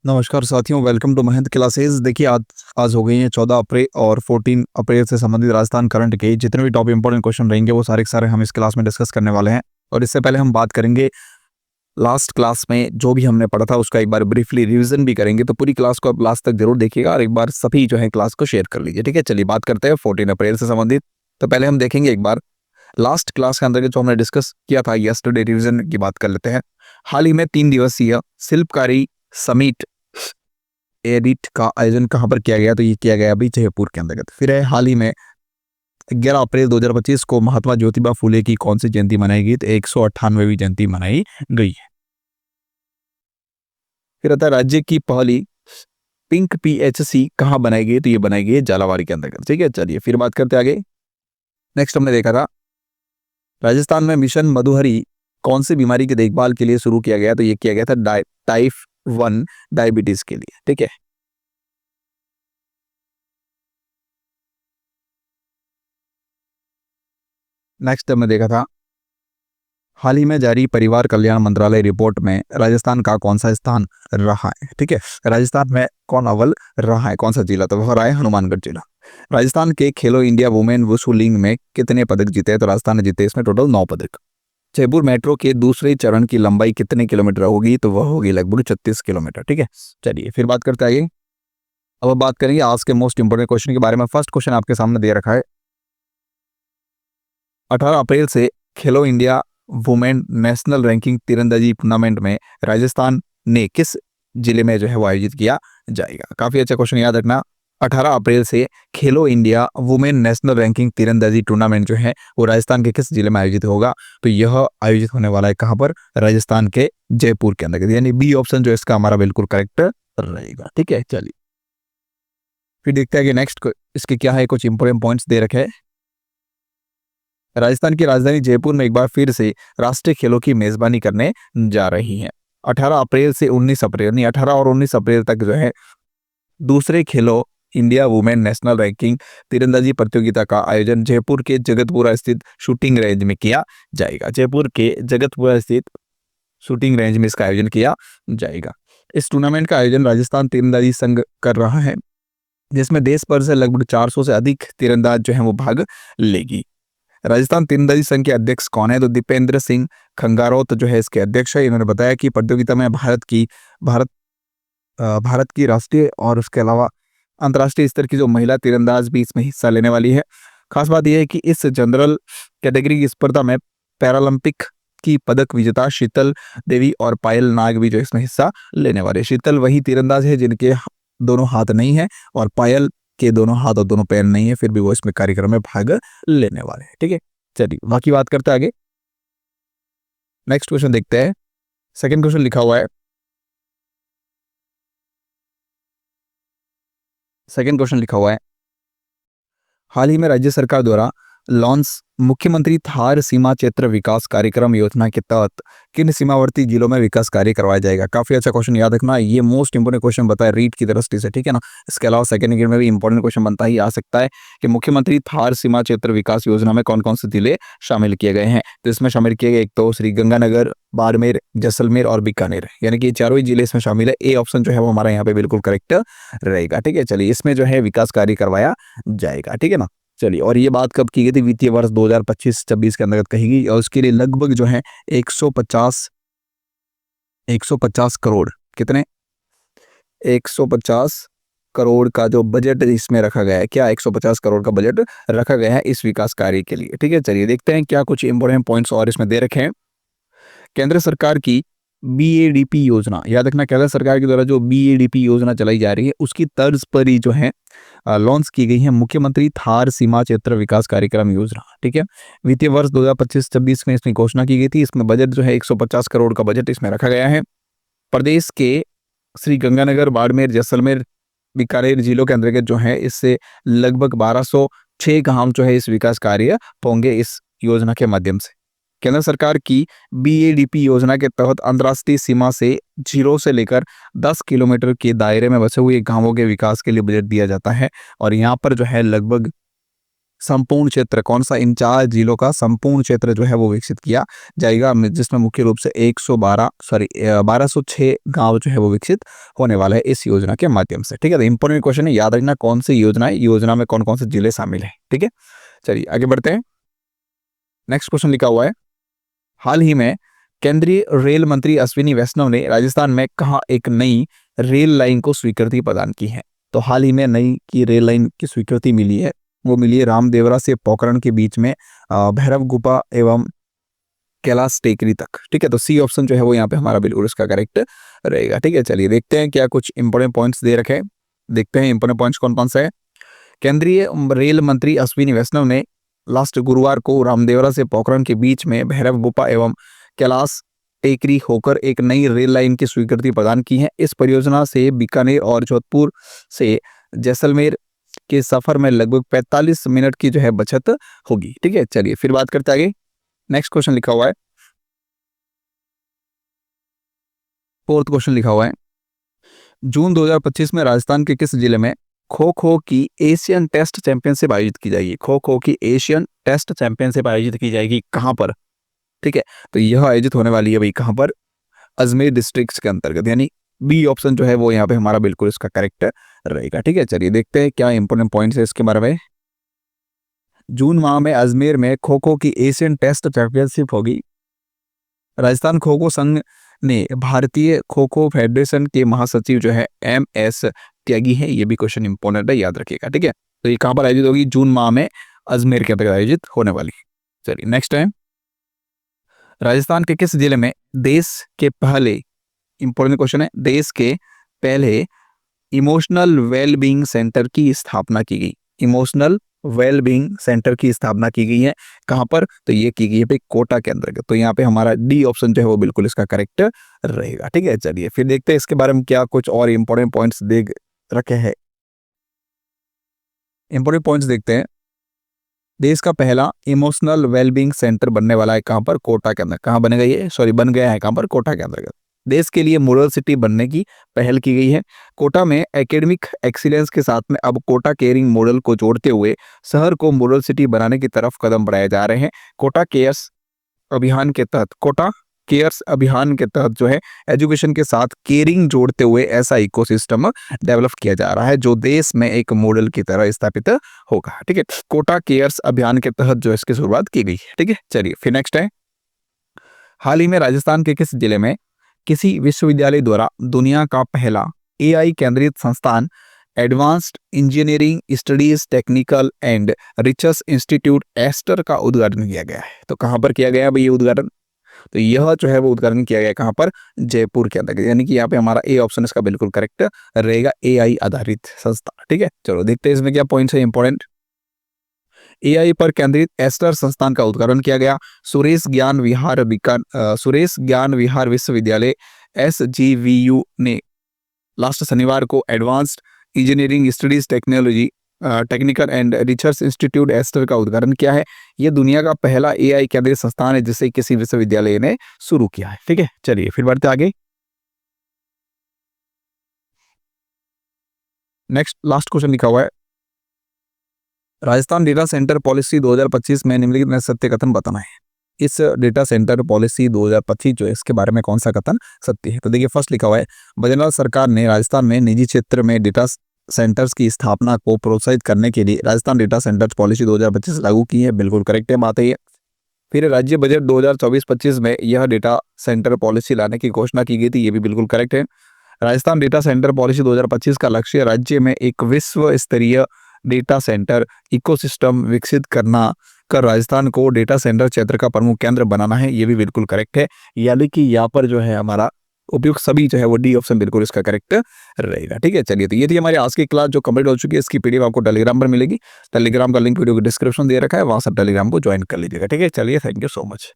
नमस्कार साथियों, welcome to Mahant classes. देखिए आज आज हो गई है 14 अप्रैल और 14 अप्रैल से संबंधित राजस्थान करंट के जितने भी टॉप इंपॉर्टेंट क्वेश्चन रहेंगे वो सारे के सारे हम इस क्लास में डिस्कस करने वाले हैं। और इससे पहले हम बात करेंगे लास्ट क्लास में जो भी हमने पढ़ा था उसका एक बार ब्रीफली रिवीजन भी करेंगे। तो पूरी क्लास को आप लास्ट तक जरूर देखिएगा और एक बार सभी जो है क्लास को शेयर कर लीजिए। ठीक है, चलिए बात करते हैं 14 अप्रैल से संबंधित। तो पहले हम देखेंगे एक बार लास्ट क्लास के अंदर जो हमने डिस्कस किया था, यस्टरडे रिवीजन की बात कर लेते हैं। हाल ही में 3 दिवसीय शिल्पकारी समिट एडिट का आयोजन कहां पर किया गया? तो ये किया गया अभी जयपुर के अंतर्गत। फिर है हाल ही में 11 अप्रैल 2025 को महात्मा ज्योतिबा फुले की कौन सी जयंती मनाई गई? तो 198वीं जयंती मनाई गई है। फिर आता है राज्य की पहली पिंक पीएचसी कहां बनाई गई? तो ये बनाई गई है झालावाड़ के अंतर्गत। ठीक है, चलिए फिर बात करते आगे। नेक्स्ट हमने देखा था राजस्थान में मिशन मधुहरी कौन सी बीमारी की देखभाल के लिए शुरू किया गया? तो ये किया गया था टाइप 1 डायबिटीज के लिए। ठीक है, नेक्स्ट हमने देखा था हाल ही में जारी परिवार कल्याण मंत्रालय रिपोर्ट में राजस्थान का कौन सा स्थान रहा है? ठीक है, राजस्थान में कौन अव्वल रहा है, कौन सा जिला? तो वह रहा है हनुमानगढ़ जिला। राजस्थान के खेलो इंडिया वुमेन वुशु लीग में कितने पदक जीते? तो राजस्थान ने जीते इसमें टोटल 9 पदक। जयपुर मेट्रो के दूसरे चरण की लंबाई कितने किलोमीटर होगी? तो वह होगी लगभग 36 किलोमीटर। ठीक है, चलिए फिर बात करते आगे। अब बात करेंगे आज के मोस्ट इंपोर्टेंट क्वेश्चन के बारे में। फर्स्ट क्वेश्चन आपके सामने दे रखा है, 18 अप्रैल से खेलो इंडिया वुमेन नेशनल रैंकिंग तीरंदाजी टूर्नामेंट में राजस्थान ने किस जिले में जो है वो आयोजित किया जाएगा? काफी अच्छा क्वेश्चन, याद रखना। 18 अप्रैल से खेलो इंडिया वुमेन नेशनल रैंकिंग तीरंदाजी टूर्नामेंट जो है वो राजस्थान के किस जिले में आयोजित होगा? तो यह आयोजित होने वाला है कहां पर? राजस्थान के जयपुर के अंदर, यानी बी ऑप्शन जो इसका हमारा बिल्कुल करेक्ट रहेगा। ठीक है, चलिए फिर देखते हैं कि नेक्स्ट इसके क्या है। कुछ इंपोर्टेंट पॉइंट्स दे रखे हैं। राजस्थान की राजधानी जयपुर में एक बार फिर से राष्ट्रीय खेलों की मेजबानी करने जा रही है। 18 अप्रैल से 19 अप्रैल, नहीं 18 और 19 अप्रैल तक जो है दूसरे खेलो इंडिया वुमेन नेशनल रैंकिंग तीरंदाजी प्रतियोगिता का आयोजन जयपुर के जगतपुरा स्थित शूटिंग रेंज में किया जाएगा। जयपुर के जगतपुरा स्थित शूटिंग रेंज में इसका आयोजन किया जाएगा। इस टूर्नामेंट का आयोजन राजस्थान तीरंदाजी संघ कर रहा है, जिसमें देश भर से लगभग 400 से अधिक तीरंदाज जो है वो भाग लेगी। राजस्थान तीरंदाजी संघ के अध्यक्ष कौन है? तो दीपेंद्र सिंह खंगारोत जो है इसके अध्यक्ष है। इन्होंने बताया कि प्रतियोगिता में भारत की राष्ट्रीय और उसके अलावा अंतर्राष्ट्रीय स्तर की जो महिला तीरंदाज भी इसमें हिस्सा लेने वाली है। खास बात यह है कि इस जनरल कैटेगरी की स्पर्धा में पैरालंपिक की पदक विजेता शीतल देवी और पायल नाग भी जो इसमें हिस्सा लेने वाले। शीतल वही तीरंदाज है जिनके दोनों हाथ नहीं है और पायल के दोनों हाथ और दोनों पैर नहीं है, फिर भी वो इसमें कार्यक्रम में भाग लेने वाले हैं। ठीक है, चलिए बाकी बात करते हैं आगे। नेक्स्ट क्वेश्चन देखते हैं। सेकंड क्वेश्चन लिखा हुआ है, हाल ही में राज्य सरकार द्वारा लॉन्च मुख्यमंत्री थार सीमा क्षेत्र विकास कार्यक्रम योजना के तहत किन सीमावर्ती जिलों में विकास कार्य करवाया जाएगा? काफी अच्छा क्वेश्चन, याद रखना। ये मोस्ट इंपोर्टेंट क्वेश्चन बताया रीट की दृष्टि से। ठीक है ना, इसके अलावा सेकंड ईयर में भी इंपोर्टेंट क्वेश्चन बनता ही आ सकता है कि मुख्यमंत्री थार सीमा क्षेत्र विकास योजना में कौन कौन से जिले शामिल किए गए हैं? तो इसमें शामिल किए गए एक तो श्री गंगानगर, बाड़मेर, जैसलमेर और बीकानेर, यानी कि चारों ही जिले इसमें शामिल है। ए ऑप्शन जो है वो हमारा यहाँ पे बिल्कुल करेक्ट रहेगा। ठीक है, चलिए इसमें जो है विकास कार्य करवाया जाएगा। ठीक है ना, चलिए। और ये बात कब की गई थी? वित्तीय वर्ष 2025-26 के अंतर्गत कही गई और उसके लिए लगभग जो है 150 करोड़, कितने? 150 करोड़ का जो बजट इसमें रखा गया है। क्या 150 करोड़ का बजट रखा गया है इस विकास कार्य के लिए? ठीक है, चलिए देखते हैं क्या कुछ इंपोर्टेंट पॉइंट्स और इसमें दे रखे हैं। केंद्र सरकार की बीएडीपी योजना, याद रखना, केंद्र सरकार के द्वारा जो बीएडीपी योजना चलाई जा रही है उसकी तर्ज पर ही जो है लॉन्च की गई है मुख्यमंत्री थार सीमा क्षेत्र विकास कार्यक्रम योजना। ठीक है, वित्तीय वर्ष 2025-26 में इसमें घोषणा की गई थी। इसमें बजट जो है 150 करोड़ का बजट इसमें रखा गया है। प्रदेश के श्री गंगानगर, बाड़मेर, जैसलमेर, बीकानेर जिलों के अंतर्गत जो है इससे लगभग 1206 गांव जो है इस विकास कार्य होंगे इस योजना के माध्यम से। केंद्र सरकार की बीएडीपी योजना के तहत अंतर्राष्ट्रीय सीमा से 0 से लेकर 10 किलोमीटर के दायरे में बसे हुए गांवों के विकास के लिए बजट दिया जाता है और यहाँ पर जो है लगभग संपूर्ण क्षेत्र कौन सा, इन 4 जिलों का संपूर्ण क्षेत्र जो है वो विकसित किया जाएगा, जिसमें मुख्य रूप से 1206 गांव जो है वो विकसित होने वाला है इस योजना के माध्यम से। ठीक है, तो इंपॉर्टेंट क्वेश्चन है, याद रखना कौन सी योजना है, योजना में कौन कौन से जिले शामिल है। ठीक है, चलिए आगे बढ़ते हैं। नेक्स्ट क्वेश्चन लिखा हुआ है, हाल ही में केंद्रीय रेल मंत्री अश्विनी वैष्णव ने राजस्थान में कहा एक नई रेल लाइन को स्वीकृति प्रदान की है। तो हाल ही में नई की रेल लाइन की स्वीकृति मिली है, वो मिली है रामदेवरा से पोखरण के बीच में भैरव गुफा एवं कैलाश टेकरी तक। ठीक है, तो सी ऑप्शन जो है वो यहाँ पे हमारा बिल्कुल इसका करेक्ट रहेगा। ठीक है, चलिए देखते हैं क्या कुछ इंपोर्टेंट पॉइंट्स दे रखे हैं, देखते हैं इंपोर्टेंट पॉइंट्स कौन कौन सा है। केंद्रीय रेल मंत्री अश्विनी वैष्णव ने लास्ट गुरुवार को रामदेवरा से पोखरण के बीच में भैरव गुफा एवं कैलाश टेकरी होकर एक नई रेल लाइन की स्वीकृति प्रदान की है। इस परियोजना से बीकानेर और जोधपुर से जैसलमेर के सफर में लगभग 45 मिनट की जो है बचत होगी। ठीक है, चलिए फिर बात करते हैं आगे। नेक्स्ट क्वेश्चन लिखा हुआ है, फोर्थ क्वेश्चन लिखा हुआ है, जून 2025 में राजस्थान के किस जिले में खो खो की एशियन टेस्ट चैंपियनशिप आयोजित की जाएगी। खो खो की एशियन टेस्ट चैंपियनशिप आयोजित की जाएगी, कहां पर। ठीक है, तो यह आयोजित होने वाली है भाई कहां पर, अजमेर डिस्ट्रिक्ट के अंतर्गत, यानी बी ऑप्शन जो है वो यहाँ पे हमारा बिल्कुल इसका करेक्ट रहेगा। ठीक है, चलिए देखते हैं क्या इंपोर्टेंट पॉइंट्स है इसके बारे में। जून माह में अजमेर में खो खो की एशियन टेस्ट चैंपियनशिप होगी। राजस्थान खो खो संघ ने भारतीय खो खो फेडरेशन के महासचिव जो है MS त्यागी है, ये भी क्वेश्चन इंपोर्टेंट है, याद रखिएगा। ठीक है, तो ये कहां पर आयोजित होगी, जून माह में अजमेर के अंतर्गत आयोजित होने वाली। चलिए नेक्स्ट है, राजस्थान के किस जिले में देश के पहले, इंपोर्टेंट क्वेश्चन है, देश के पहले इमोशनल वेलबींग सेंटर की स्थापना की गई। इमोशनल वेलबींग सेंटर की स्थापना की गई है, कहां पर, तो ये की गई है पे कोटा के अंतर्गत। तो यहाँ पे हमारा डी ऑप्शन जो है वो बिल्कुल इसका करेक्ट रहेगा। ठीक है, चलिए फिर देखते हैं इसके बारे में क्या कुछ और इंपॉर्टेंट पॉइंट्स देख रखे हैं। इंपॉर्टेंट पॉइंट्स देखते हैं, देश का पहला इमोशनल वेलबींग सेंटर बनने वाला है कहां पर, कोटा के अंदर। कहां बनेगा ये, सॉरी बन गया है कहां पर, कोटा के अंतर्गत। देश के लिए मॉडल सिटी बनने की पहल की गई है। कोटा में एकेडमिक एक्सीलेंस के साथ में अब कोटा केयरिंग मॉडल को जोड़ते हुए शहर को मॉडल सिटी बनाने की तरफ कदम बढ़ाए जा रहे हैं। कोटा केयर्स अभियान के तहत जो है एजुकेशन के साथ केयरिंग जोड़ते हुए ऐसा इकोसिस्टम डेवलप किया जा रहा है जो देश में एक मॉडल की तरह स्थापित होगा। ठीक है, कोटा केयर्स अभियान के तहत जो इसकी शुरुआत की गई है। ठीक है, चलिए फिर नेक्स्ट है, हाल ही में राजस्थान के किस जिले में किसी विश्वविद्यालय द्वारा दुनिया का पहला AI केंद्रित संस्थान advanced engineering studies technical and research institute Aster का उद्घाटन किया गया है। तो कहां पर किया गया भाई ये उद्घाटन, तो यह जो है वो उद्घाटन किया गया कहां पर, जयपुर के अंदर, यानी कि यहाँ पे हमारा ए ऑप्शन इसका बिल्कुल करेक्ट रहेगा, AI आधारित संस्था। ठीक है, चलो देखते हैं इसमें क्या पॉइंट्स है इंपॉर्टेंट। AI पर केंद्रित एस्टर संस्थान का उद्घाटन किया गया। सुरेश ज्ञान विहार विश्वविद्यालय SGVU ने लास्ट शनिवार को advanced engineering studies technical and research institute Aster का उद्घाटन किया है। यह दुनिया का पहला AI केंद्रित संस्थान है जिसे किसी विश्वविद्यालय ने शुरू किया है। ठीक है, चलिए फिर बढ़ते आगे। नेक्स्ट लास्ट क्वेश्चन लिखा हुआ है, राजस्थान डेटा सेंटर पॉलिसी 2025 में निम्नलिखित में सत्य कथन बताना है। इस डेटा सेंटर पॉलिसी 2025 जो है इसके बारे में कौन सा कथन सत्य है। तो देखिए फर्स्ट लिखा हुआ है, बजरंग सरकार ने राजस्थान में निजी क्षेत्र में डेटा सेंटर्स की स्थापना को प्रोत्साहित करने के लिए राजस्थान डेटा सेंटर्स पॉलिसी 2025 लागू की है, बिल्कुल करेक्ट है बात है ये। फिर राज्य बजट 2024-25 में यह डेटा सेंटर पॉलिसी लाने की घोषणा की गई थी, ये भी बिल्कुल करेक्ट है। राजस्थान डेटा सेंटर पॉलिसी 2025 का लक्ष्य राज्य में एक विश्व स्तरीय डेटा सेंटर इकोसिस्टम विकसित करना कर राजस्थान को डेटा सेंटर क्षेत्र का प्रमुख केंद्र बनाना है, ये भी बिल्कुल करेक्ट है। यानी कि यहाँ पर जो है हमारा उपयुक्त सभी जो है वो डी ऑप्शन बिल्कुल इसका करेक्ट रहेगा। ठीक है, चलिए तो ये थी हमारी आज की क्लास जो कंप्लीट हो चुकी है। इसकी PDF आपको टेलीग्राम पर मिलेगी, टेलीग्राम का लिंक वीडियो को डिस्क्रिप्शन दे रखा है, वहां से टेलीग्राम को ज्वाइन कर लीजिएगा। ठीक है, चलिए थैंक यू सो मच।